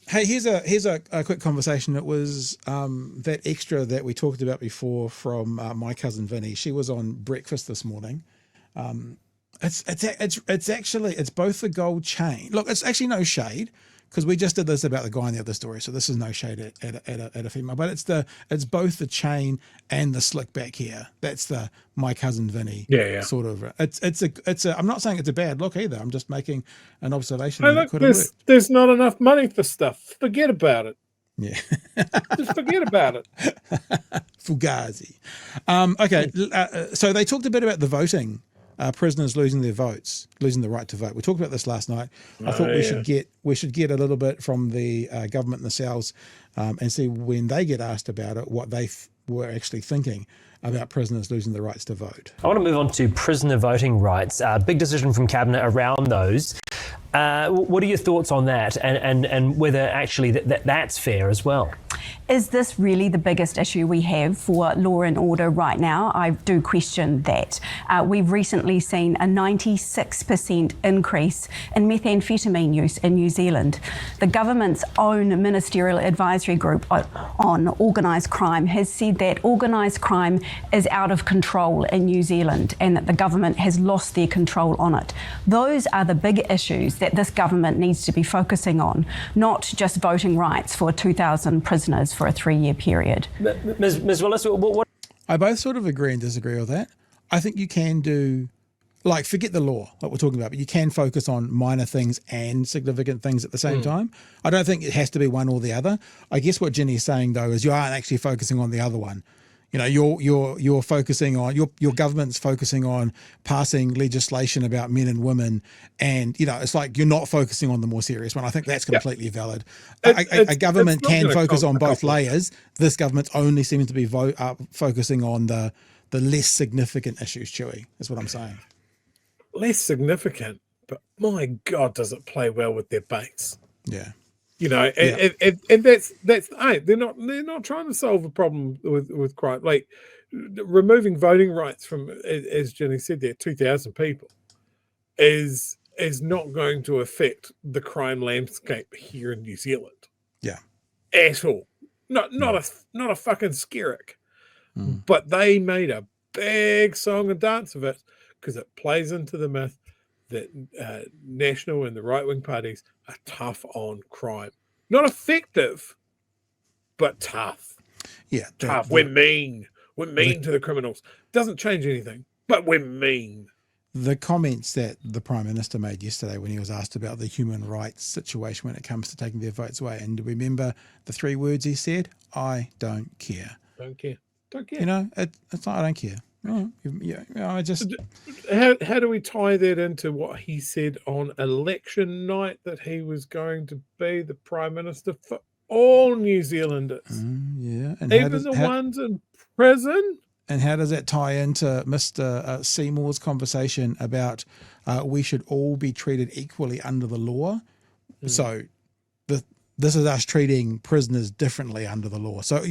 Hey, here's a quick conversation. It was that extra that we talked about before from my cousin Vinny. She was on breakfast this morning. It's actually both the gold chain. Look, it's actually no shade because we just did this about the guy in the other story, so this is no shade at a female. But it's both the chain and the slick back hair. That's the my cousin Vinny. Yeah. Sort of. It's a. I'm not saying it's a bad look either. I'm just making an observation. Hey, look, there's not enough money for stuff. Forget about it. Yeah. Just forget about it. Fugazi. Okay. So they talked a bit about the voting. Prisoners losing their votes, losing the right to vote. We talked about this last night. I thought we should get a little bit from the government themselves and see when they get asked about it what they were actually thinking about prisoners losing the rights to vote. I want to move on to prisoner voting rights. Big decision from Cabinet around those. What are your thoughts on that and whether actually that's fair as well? Is this really the biggest issue we have for law and order right now? I do question that. We've recently seen a 96% increase in methamphetamine use in New Zealand. The government's own Ministerial Advisory Group on Organised Crime has said that organised crime is out of control in New Zealand and that the government has lost their control on it. Those are the big issues that this government needs to be focusing on, not just voting rights for 2,000 prisoners for a 3-year period. Ms. Willis, what? I both sort of agree and disagree with that. I think you can do, like, forget the law, like we're talking about, but you can focus on minor things and significant things at the same time. I don't think it has to be one or the other. I guess what Jenny's saying, though, is you aren't actually focusing on the other one. You know, you're focusing on your government's focusing on passing legislation about men and women, and you know it's like you're not focusing on the more serious one. I think that's completely valid. A government can focus on both layers. This government only seems to be focusing on the less significant issues. Chewie, is what I'm saying. Less significant, but my God, does it play well with their base? Yeah. You know, and that's hey, they're not trying to solve a problem with crime. Like removing voting rights from, as Jenny said, there 2,000 people is not going to affect the crime landscape here in New Zealand. Yeah, at all. Not a fucking skerrick. But they made a big song and dance of it because it plays into the myth that national and the right-wing parties are tough on crime. Not effective, but tough. Yeah. Tough. We're mean. We're mean to the criminals. Doesn't change anything, but we're mean. The comments that the Prime Minister made yesterday when he was asked about the human rights situation when it comes to taking their votes away, and remember the 3 words he said? I don't care. Don't care. Don't care. You know, it's like, I don't care. I just. How do we tie that into what he said on election night that he was going to be the Prime Minister for all New Zealanders? Yeah, and even the ones in prison. And how does that tie into Mr. Seymour's conversation about we should all be treated equally under the law? So this is us treating prisoners differently under the law. So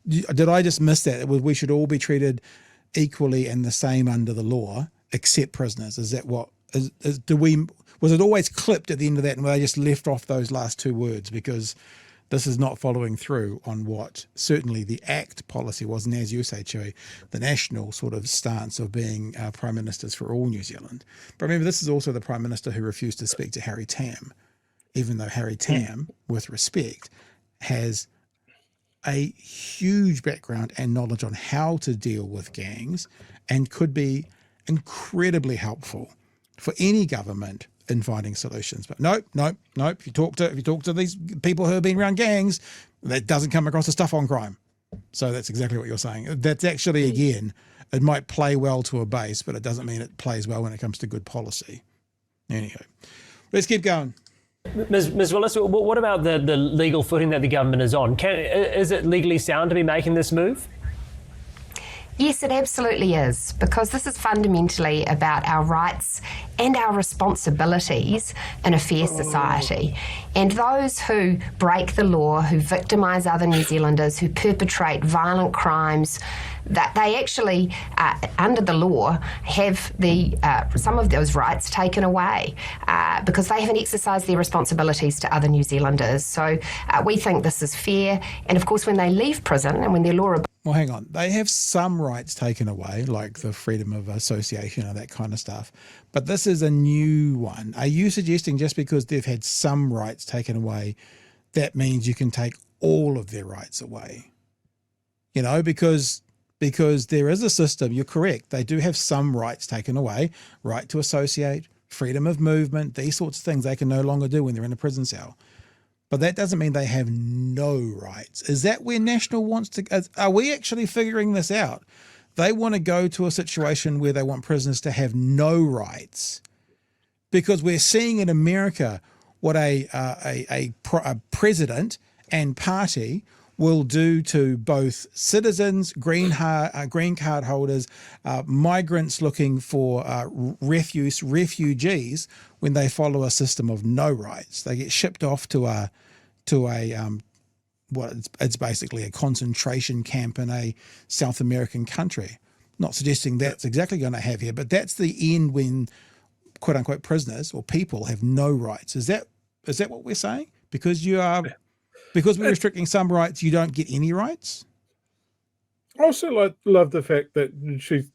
did I just miss that? We should all be treated equally and the same under the law, except prisoners. Is that what? Was it always clipped at the end of that, and they just left off those last 2 words because this is not following through on what certainly the ACT policy was, and as you say, Chewie, the national sort of stance of being prime ministers for all New Zealand. But remember, this is also the Prime Minister who refused to speak to Harry Tam, even though Harry Tam, with respect, has a huge background and knowledge on how to deal with gangs and could be incredibly helpful for any government in finding solutions. But nope. If you talk to these people who have been around gangs, that doesn't come across the stuff on crime. So that's exactly what you're saying. That's actually, again, it might play well to a base, but it doesn't mean it plays well when it comes to good policy. Anyhow, let's keep going. Ms. Willis, what about the legal footing that the government is on? Is it legally sound to be making this move? Yes, it absolutely is, because this is fundamentally about our rights and our responsibilities in a fair society. And those who break the law, who victimise other New Zealanders, who perpetrate violent crimes, that they actually, under the law, have some of those rights taken away because they haven't exercised their responsibilities to other New Zealanders. So we think this is fair. And of course, when they leave prison and when their law... Well, hang on. They have some rights taken away, like the freedom of association and that kind of stuff. But this is a new one. Are you suggesting just because they've had some rights taken away, that means you can take all of their rights away? You know, because there is a system, you're correct, they do have some rights taken away, right to associate, freedom of movement, these sorts of things they can no longer do when they're in a prison cell. But that doesn't mean they have no rights. Is that where National wants to, are we actually figuring this out? They want to go to a situation where they want prisoners to have no rights, because we're seeing in America what a president and party will do to both citizens, green card holders, migrants looking for refugees, when they follow a system of no rights. They get shipped off to it's basically a concentration camp in a South American country. Not suggesting that's exactly going to have here, but that's the end when quote unquote prisoners or people have no rights. Is that what we're saying? Because we're restricting some rights, you don't get any rights? I also love the fact that she's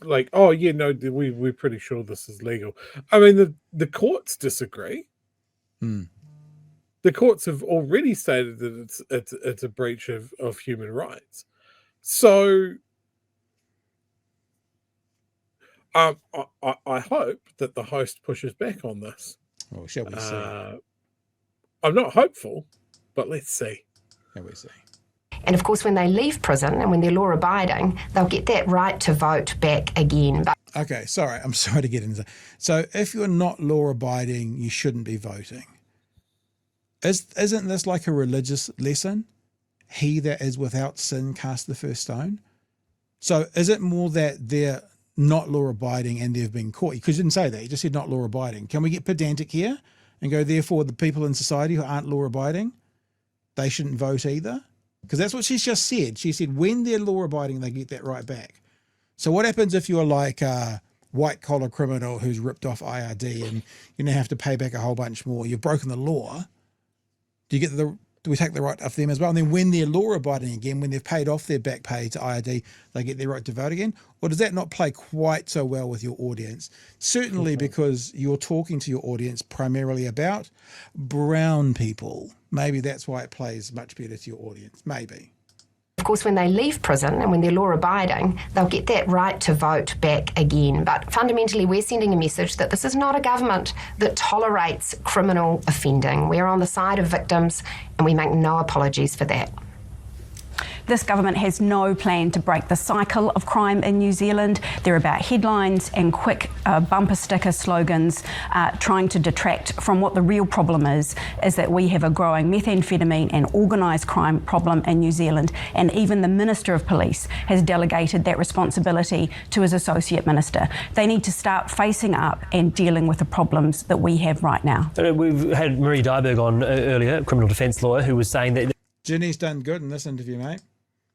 like, oh yeah, no, we're pretty sure this is legal. I mean, the courts disagree. The courts have already stated that it's a breach of human rights. So I hope that the host pushes back on this. Well, shall we see? I'm not hopeful, but let's see. Shall we see? And of course, when they leave prison and when they're law-abiding, they'll get that right to vote back again. But okay, sorry, I'm sorry to get into that. So if you're not law-abiding, you shouldn't be voting. Isn't this like a religious lesson? He that is without sin cast the first stone. So is it more that they're not law-abiding and they've been caught? Because you didn't say that. You just said not law-abiding. Can we get pedantic here and go, therefore, the people in society who aren't law-abiding, they shouldn't vote either? Because that's what she's just said. She said when they're law-abiding, they get that right back. So what happens if you're like a white-collar criminal who's ripped off IRD and you now have to pay back a whole bunch more? You've broken the law. Do we take the right off them as well? And then when they're law-abiding again, when they've paid off their back pay to IRD, they get their right to vote again? Or does that not play quite so well with your audience? Certainly because you're talking to your audience primarily about brown people. Maybe that's why it plays much better to your audience. Maybe. of course, when they leave prison and when they're law-abiding, they'll get that right to vote back again. But fundamentally, we're sending a message that this is not a government that tolerates criminal offending. We're on the side of victims, and we make no apologies for that. This government has no plan to break the cycle of crime in New Zealand. They're about headlines and quick bumper sticker slogans, trying to detract from what the real problem is that we have a growing methamphetamine and organised crime problem in New Zealand. And even the Minister of Police has delegated that responsibility to his Associate Minister. They need to start facing up and dealing with the problems that we have right now. We've had Marie Dyberg on earlier, criminal defence lawyer, who was saying that... Ginny's done good in this interview, mate.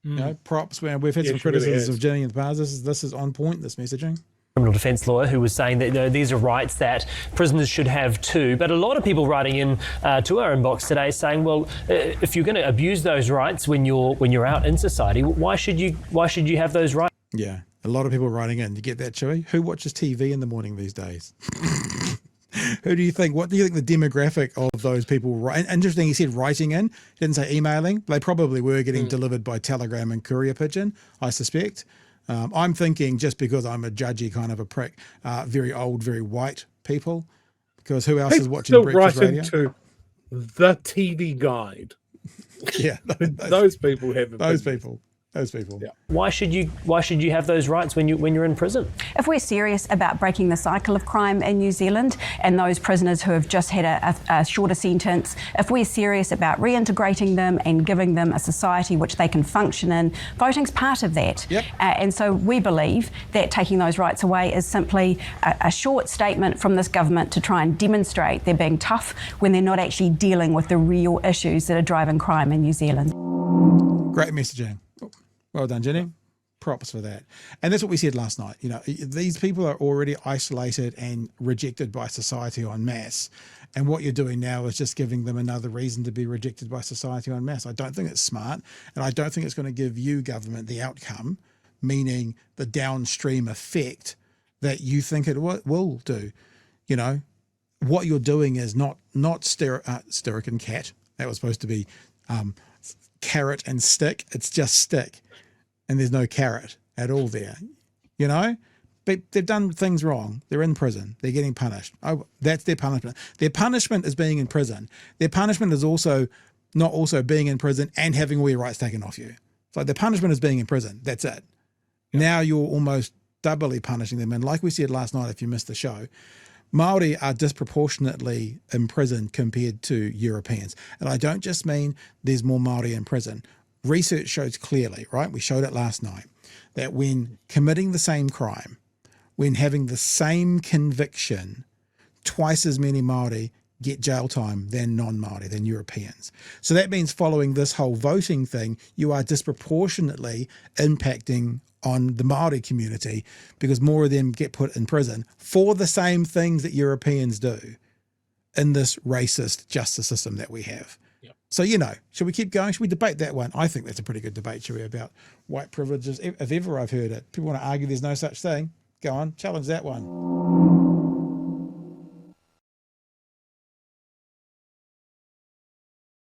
You know, props. We've had some criticisms of Ginny in the past. This is on point, this messaging. Criminal defence lawyer who was saying that these are rights that prisoners should have too. But a lot of people writing in to our inbox today saying, well, if you're going to abuse those rights when you're out in society, why should you have those rights? Yeah, a lot of people writing in. You get that, Chewie? Who watches TV in the morning these days? What do you think the demographic of those people? Interesting, he said writing in. He didn't say emailing. They probably were getting delivered by telegram and courier pigeon, I suspect. I'm thinking, just because I'm a judgy kind of a prick, very old, very white people, because who else is watching breakfast radio? To the TV Guide. Yeah. Those people have those people. those people. Yeah. Why should you have those rights when you're in prison? If we're serious about breaking the cycle of crime in New Zealand and those prisoners who have just had a shorter sentence, if we're serious about reintegrating them and giving them a society which they can function in, voting's part of that. Yep. And so we believe that taking those rights away is simply a short statement from this government to try and demonstrate they're being tough when they're not actually dealing with the real issues that are driving crime in New Zealand. Great messaging. Well done, Jenny. Props for that. And that's what we said last night. You know, these people are already isolated and rejected by society en masse. And what you're doing now is just giving them another reason to be rejected by society en masse. I don't think it's smart. And I don't think it's going to give you, government, the outcome, meaning the downstream effect that you think it will do. You know, what you're doing is not stirrick and cat. That was supposed to be carrot and stick. It's just stick. And there's no carrot at all there, you know? But they've done things wrong. They're in prison. They're getting punished. Oh, that's their punishment. Their punishment is being in prison. Their punishment is also not also being in prison and having all your rights taken off you. It's like their punishment is being in prison. That's it. Yeah. Now you're almost doubly punishing them. And like we said last night, if you missed the show, Māori are disproportionately in prison compared to Europeans. And I don't just mean there's more Māori in prison. Research shows clearly, right? We showed it last night, that when committing the same crime, when having the same conviction, twice as many Māori get jail time than non-Māori, than Europeans. So that means following this whole voting thing, you are disproportionately impacting on the Māori community because more of them get put in prison for the same things that Europeans do in this racist justice system that we have. So, you know, should we keep going? Should we debate that one? I think that's a pretty good debate, Chewie, about white privileges. If ever I've heard it. People want to argue there's no such thing. Go on, challenge that one.